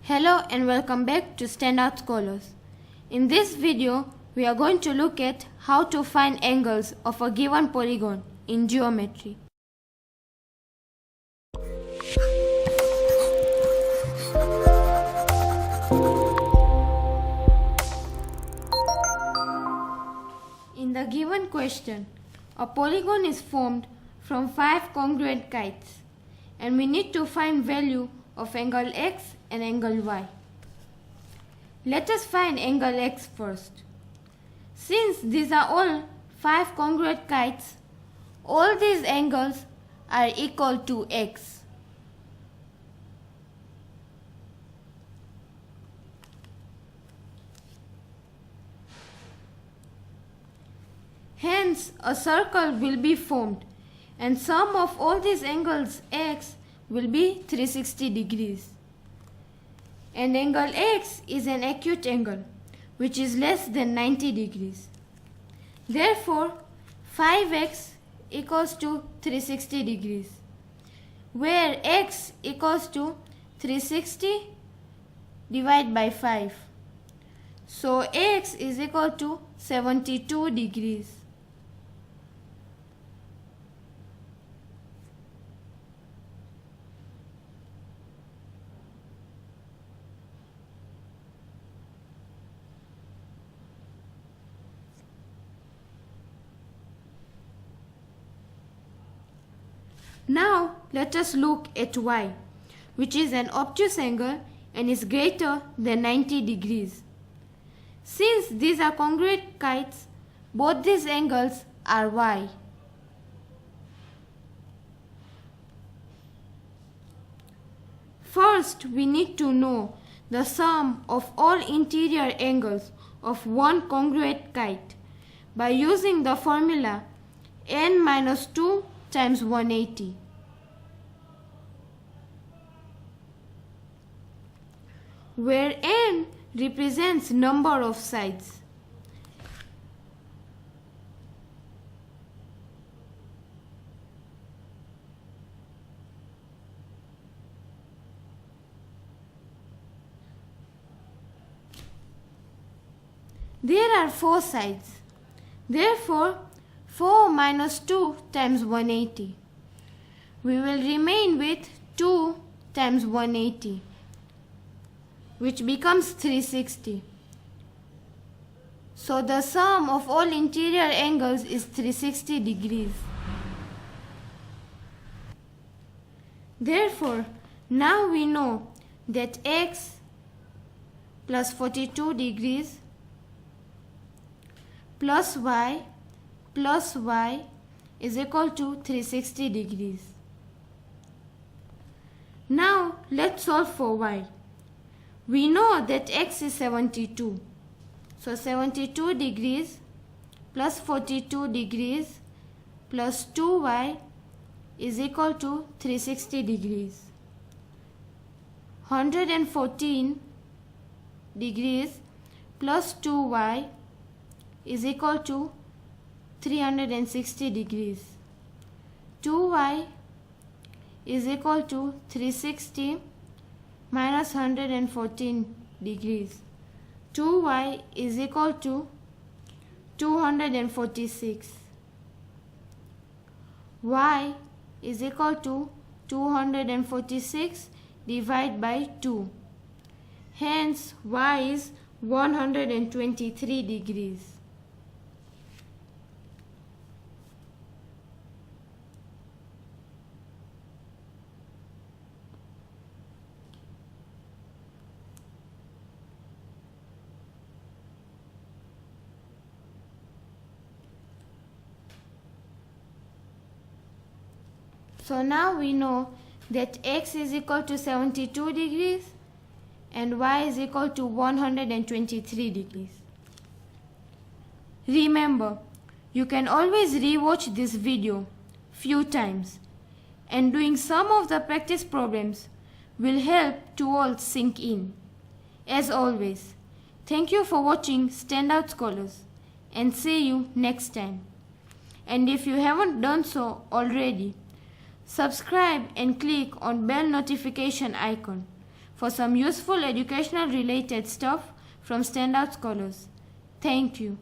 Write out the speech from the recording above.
Hello and welcome back to Standout Scholars. In this video, we are going to look at how to find angles of a given polygon in geometry. In the given question, a polygon is formed from 5 congruent kites and we need to find value of angle x and angle y. Let us find angle x first. Since these are all 5 congruent kites, all these angles are equal to x. Hence, a circle will be formed and sum of all these angles x will be 360 degrees. And angle x is an acute angle which is less than 90 degrees. Therefore, 5x equals to 360 degrees, where x equals to 360 divided by 5. So x is equal to 72 degrees. Now let us look at y, which is an obtuse angle and is greater than 90 degrees. Since these are congruent kites, both these angles are y. First, we need to know the sum of all interior angles of one congruent kite by using the formula n minus 2 times 180. Where n represents number of sides. There are 4 sides. Therefore, 4 minus 2 times 180. We will remain with 2 times 180, which becomes 360. So the sum of all interior angles is 360 degrees. Therefore, now we know that x plus 42 degrees plus y is equal to 360 degrees. Now let's solve for y. We know that x is 72. So 72 degrees plus 42 degrees plus 2y is equal to 360 degrees. 114 degrees plus 2y is equal to 360 degrees. 2y is equal to 360 minus 114 degrees. 2y is equal to 246. Y is equal to 246 divided by 2. Hence, y is 123 degrees. So now we know that x is equal to 72 degrees and y is equal to 123 degrees. Remember, you can always rewatch this video few times, and doing some of the practice problems will help to all sink in. As always, thank you for watching Standout Scholars and see you next time. And if you haven't done so already, subscribe and click on bell notification icon for for some useful educational related stuff from Standout Scholars. Thank you.